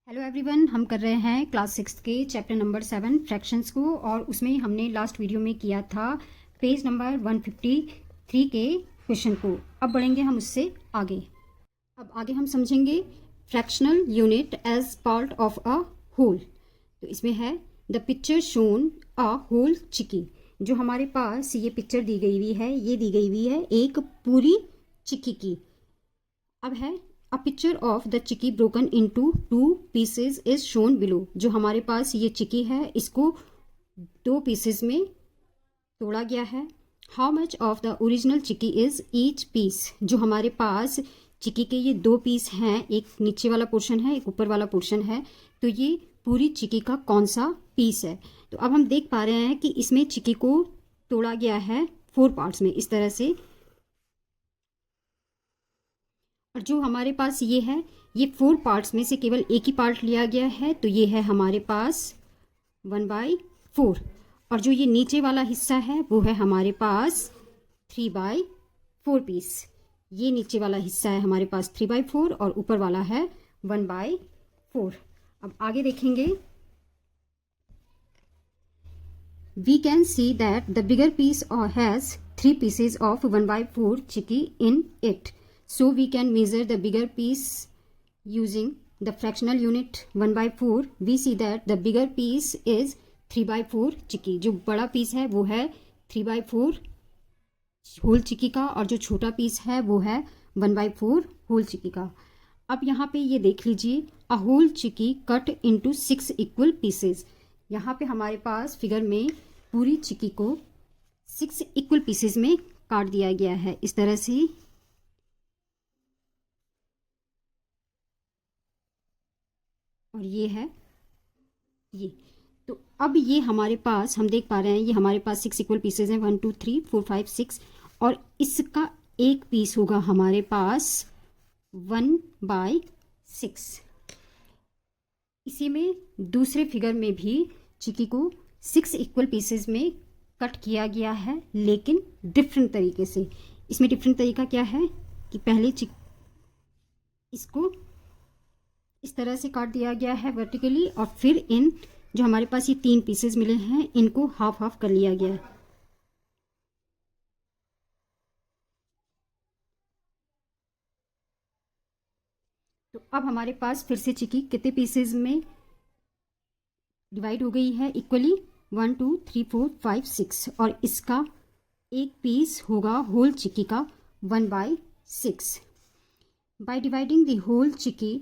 Hello everyone, हम कर रहे हैं क्लास 6 के चैप्टर नंबर 7 फ्रैक्शंस को। और उसमें हमने लास्ट वीडियो में किया था पेज नंबर 153 के क्वेश्चन को। अब बढ़ेंगे हम उससे आगे। अब आगे हम समझेंगे fractional unit as part of a whole. तो इसमें है the picture shown a whole chikki. जो हमारे पास ये पिक्चर दी गई हुई है, ये दी गई हुई है एक पूरी चिक्की की। अब है a picture of the chikki broken into 2 pieces is shown below. जो हमारे पास ये चिक्की है, इसको 2 पीसेज में तोड़ा गया है। How much of the original chikki is each piece. जो हमारे पास चिक्की के ये 2 पीस हैं, एक नीचे वाला पोर्शन है, एक ऊपर वाला पोर्शन है। तो ये पूरी चिक्की का कौन सा पीस है। तो अब हम देख पा रहे हैं कि इसमें चिक्की को तोड़ा गया है 4 पार्ट्स में इस तरह से। और जो हमारे पास ये है, ये 4 पार्ट्स में से केवल एक ही पार्ट लिया गया है। तो ये है हमारे पास 1/4। और जो ये नीचे वाला हिस्सा है वो है हमारे पास 3/4 पीस। ये नीचे वाला हिस्सा है हमारे पास 3/4 और ऊपर वाला है 1/4। अब आगे देखेंगे। We can see that the bigger piece has 3 pieces of 1/4 chicky in it. So we can measure the bigger piece using the fractional unit 1/4. We see that the bigger piece is 3/4 चिक्की। जो बड़ा piece है वो है 3/4 whole chikki का, और जो छोटा piece है वो है 1/4 होल चिक्की का। अब यहाँ पे ये देख लीजिए, a whole chikki cut into 6 equal pieces. यहाँ पे हमारे पास फिगर में पूरी चिक्की को 6 इक्वल पीसेज में काट दिया गया है इस तरह से। और ये है ये। तो अब ये हमारे पास हम देख पा रहे हैं, ये हमारे पास 6 इक्वल पीसेज हैं, 1 2 3 4 5 6। और इसका एक पीस होगा हमारे पास 1/6। इसी में दूसरे फिगर में भी चिक्की को 6 इक्वल पीसेज में कट किया गया है, लेकिन डिफरेंट तरीके से। इसमें डिफरेंट तरीका क्या है कि पहले इसको इस तरह से काट दिया गया है वर्टिकली, और फिर इन जो हमारे पास ये 3 पीसेज मिले हैं इनको हाफ हाफ कर लिया गया है। तो अब हमारे पास फिर से चिक्की कितने पीसेज में डिवाइड हो गई है इक्वली, 1 2 3 4 5 6। और इसका एक पीस होगा होल चिक्की का 1/6। By dividing the whole chikki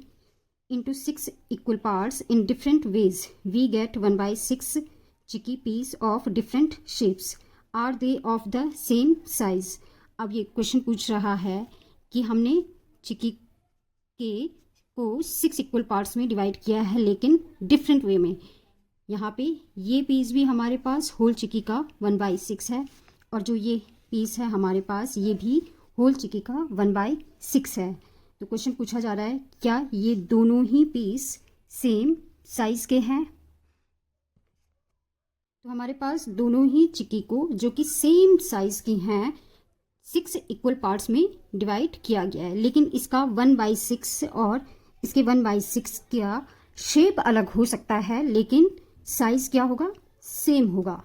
into 6 equal parts in different ways, we get 1/6 chicky piece of different shapes. Are they of the same size? अब ये क्वेश्चन पूछ रहा है कि हमने चिक्की के को 6 इक्वल पार्ट्स में डिवाइड किया है, लेकिन डिफरेंट वे में। यहाँ पे ये पीस भी हमारे पास होल चिक्की का 1/6 है, और जो ये पीस है हमारे पास ये भी होल चिक्की का 1/6 है। तो क्वेश्चन पूछा जा रहा है, क्या ये दोनों ही पीस सेम साइज के हैं। तो हमारे पास दोनों ही चिक्की को जो कि सेम साइज की हैं 6 इक्वल पार्ट्स में डिवाइड किया गया है, लेकिन इसका 1/6 और इसके 1/6 का शेप अलग हो सकता है, लेकिन साइज क्या होगा, सेम होगा।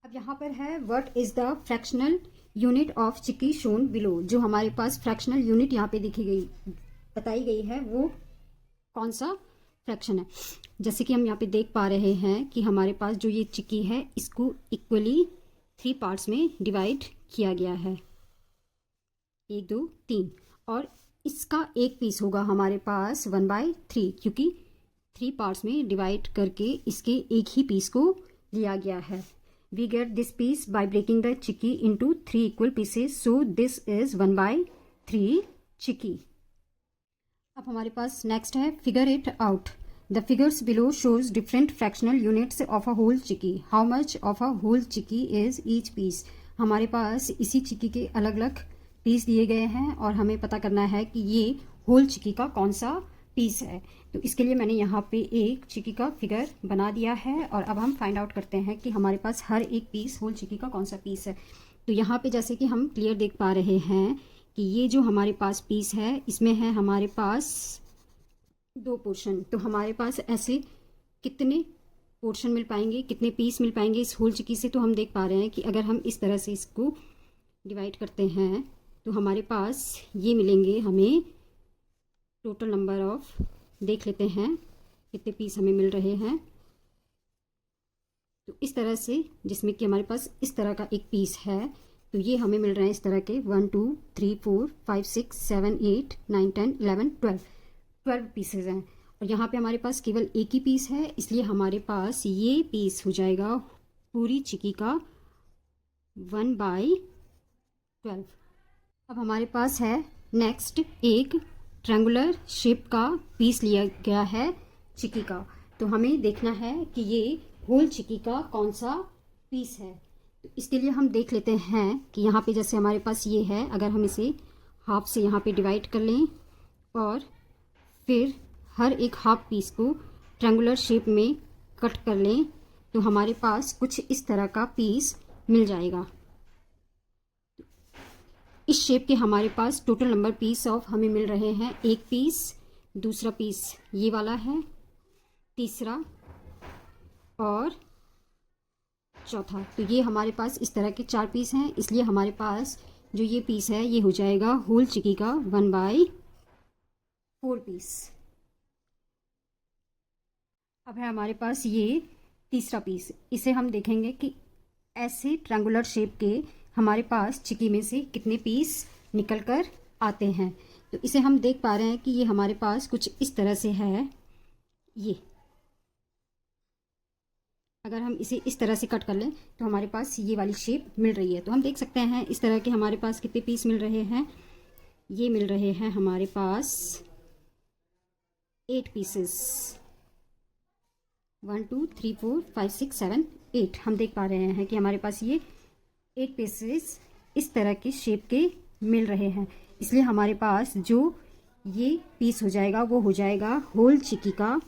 अब यहाँ पर है what is the fractional unit of chikki shown below. जो हमारे पास फ्रैक्शनल यूनिट यहाँ पे बताई गई है वो कौन सा फ्रैक्शन है। जैसे कि हम यहाँ पे देख पा रहे हैं कि हमारे पास जो ये चिक्की है इसको इक्वली 3 पार्ट्स में डिवाइड किया गया है, 1 2 3। और इसका एक पीस होगा हमारे पास 1/3, क्योंकि 3 पार्ट्स में डिवाइड करके इसके एक ही पीस को लिया गया है। We get this piece by breaking the chicky into 3 equal pieces. So this is 1/3 chicky. अब हमारे पास next है figure it out. The figures below shows different fractional units of a whole chicky. How much of a whole chicky is each piece? हमारे पास इसी चिक्की के अलग अलग piece दिए गए हैं, और हमें पता करना है कि ये होल चिक्की का कौन सा पीस है। तो इसके लिए मैंने यहाँ पे एक चिक्की का फिगर बना दिया है, और अब हम फाइंड आउट करते हैं कि हमारे पास हर एक पीस होल चिक्की का कौन सा पीस है। तो यहाँ पे जैसे कि हम क्लियर देख पा रहे हैं कि ये जो हमारे पास पीस है इसमें है हमारे पास 2 पोर्शन। तो हमारे पास ऐसे कितने पोर्शन मिल पाएंगे, कितने पीस मिल पाएंगे इस होल चिक्की से? तो हम देख पा रहे हैं कि अगर हम इस तरह से इसको डिवाइड करते हैं तो हमारे पास ये मिलेंगे हमें टोटल नंबर ऑफ, देख लेते हैं कितने पीस हमें मिल रहे हैं। तो इस तरह से, जिसमें कि हमारे पास इस तरह का एक पीस है, तो ये हमें मिल रहे हैं इस तरह के 1 2 3 4 5 6 7 8 9 10 11 12 पीसेज हैं। और यहाँ पे हमारे पास केवल एक ही पीस है, इसलिए हमारे पास ये पीस हो जाएगा पूरी चिक्की का 1/12। अब हमारे पास है नेक्स्ट एक ट्रायंगुलर शेप का पीस लिया गया है चिक्की का। तो हमें देखना है कि ये होल चिक्की का कौन सा पीस है। तो इसके लिए हम देख लेते हैं कि यहाँ पे जैसे हमारे पास ये है, अगर हम इसे हाफ से यहाँ पे डिवाइड कर लें और फिर हर एक हाफ पीस को ट्रायंगुलर शेप में कट कर लें तो हमारे पास कुछ इस तरह का पीस मिल जाएगा। इस शेप के हमारे पास टोटल नंबर पीस ऑफ हमें मिल रहे हैं, एक पीस, दूसरा पीस ये वाला है, तीसरा और चौथा। तो ये हमारे पास इस तरह के 4 पीस हैं, इसलिए हमारे पास जो ये पीस है ये हो जाएगा होल चिक्की का 1/4 पीस। अब है हमारे पास ये तीसरा पीस, इसे हम देखेंगे कि ऐसे ट्रायंगुलर शेप के हमारे पास चिक्की में से कितने पीस निकल कर आते हैं। तो इसे हम देख पा रहे हैं कि ये हमारे पास कुछ इस तरह से है। ये अगर हम इसे इस तरह से कट कर लें तो हमारे पास ये वाली शेप मिल रही है। तो हम देख सकते हैं इस तरह के हमारे पास कितने पीस मिल रहे हैं। ये मिल रहे हैं हमारे पास 8 पीसेस, 1 2 3 4 5 6 7 8। हम देख पा रहे हैं कि हमारे पास ये 8 पीसेस इस तरह के शेप के मिल रहे हैं, इसलिए हमारे पास जो ये पीस हो जाएगा वो हो जाएगा होल चिक्की का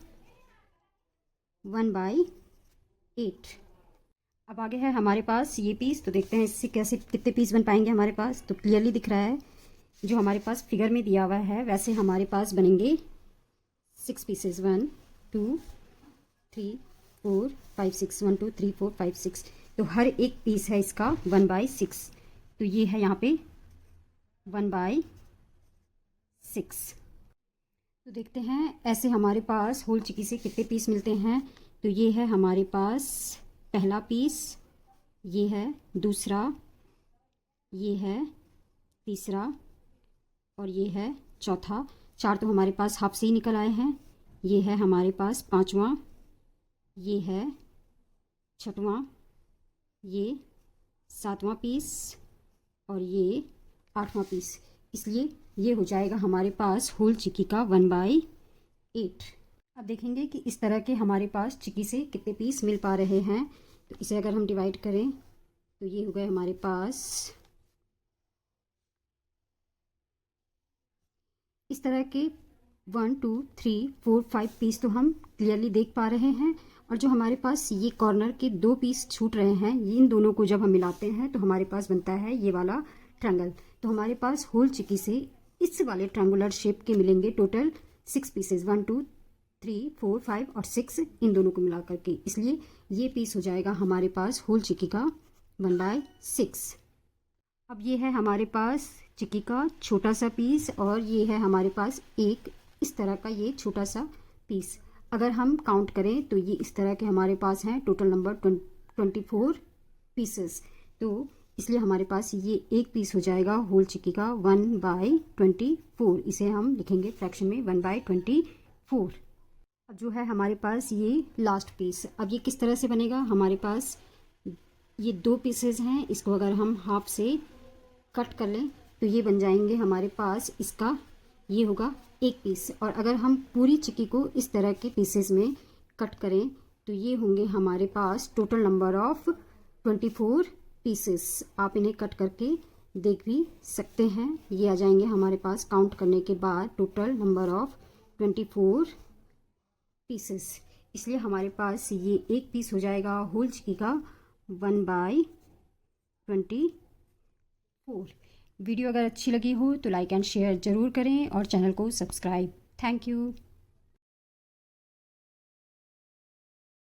1/8। अब आगे है हमारे पास ये पीस, तो देखते हैं इससे कैसे कितने पीस बन पाएंगे हमारे पास। तो क्लियरली दिख रहा है जो हमारे पास फिगर में दिया हुआ है वैसे हमारे पास बनेंगे 6 पीसेस, 1 2 3 4 5 6, 1 2 3 4 5 6। तो हर एक पीस है इसका 1/6। तो ये है यहाँ पे 1/6। तो देखते हैं ऐसे हमारे पास होल चिक्की से कितने पीस मिलते हैं। तो ये है हमारे पास पहला पीस, ये है दूसरा, ये है तीसरा और ये है चौथा। 4 तो हमारे पास हाफ से ही निकल आए हैं। ये है हमारे पास 5वां, ये है 6वां, ये 7वां पीस और ये 8वां पीस। इसलिए ये हो जाएगा हमारे पास होल चिक्की का 1/8। अब देखेंगे कि इस तरह के हमारे पास चिक्की से कितने पीस मिल पा रहे हैं। तो इसे अगर हम डिवाइड करें तो ये हो गए हमारे पास इस तरह के 1 2 3 4 5 पीस तो हम क्लियरली देख पा रहे हैं। और जो हमारे पास ये कॉर्नर के 2 पीस छूट रहे हैं, इन दोनों को जब हम मिलाते हैं तो हमारे पास बनता है ये वाला ट्रायंगल। तो हमारे पास होल चिक्की से इस वाले ट्रायंगुलर शेप के मिलेंगे टोटल 6 पीसेस, 1 2 3 4 5 और 6 इन दोनों को मिला करके। इसलिए ये पीस हो जाएगा हमारे पास होल चिक्की का 1/6। अब ये है हमारे पास चिक्की का छोटा सा पीस और ये है हमारे पास एक इस तरह का ये छोटा सा पीस। अगर हम काउंट करें तो ये इस तरह के हमारे पास हैं टोटल नंबर 24 पीसेस। तो इसलिए हमारे पास ये एक पीस हो जाएगा होल चिक्की का 1/24। इसे हम लिखेंगे फ्रैक्शन में 1/24। अब जो है हमारे पास ये लास्ट पीस, अब ये किस तरह से बनेगा। हमारे पास ये 2 पीसेस हैं, इसको अगर हम हाफ से कट कर लें तो ये बन जाएंगे हमारे पास, इसका ये होगा एक पीस। और अगर हम पूरी चिक्की को इस तरह के पीसेस में कट करें तो ये होंगे हमारे पास टोटल नंबर ऑफ 24 पीसेस। आप इन्हें कट करके देख भी सकते हैं। ये आ जाएंगे हमारे पास काउंट करने के बाद टोटल नंबर ऑफ 24 पीसेस। इसलिए हमारे पास ये एक पीस हो जाएगा होल चिक्की का 1/24। वीडियो अगर अच्छी लगी हो तो लाइक एंड शेयर ज़रूर करें और चैनल को सब्सक्राइब। Thank you.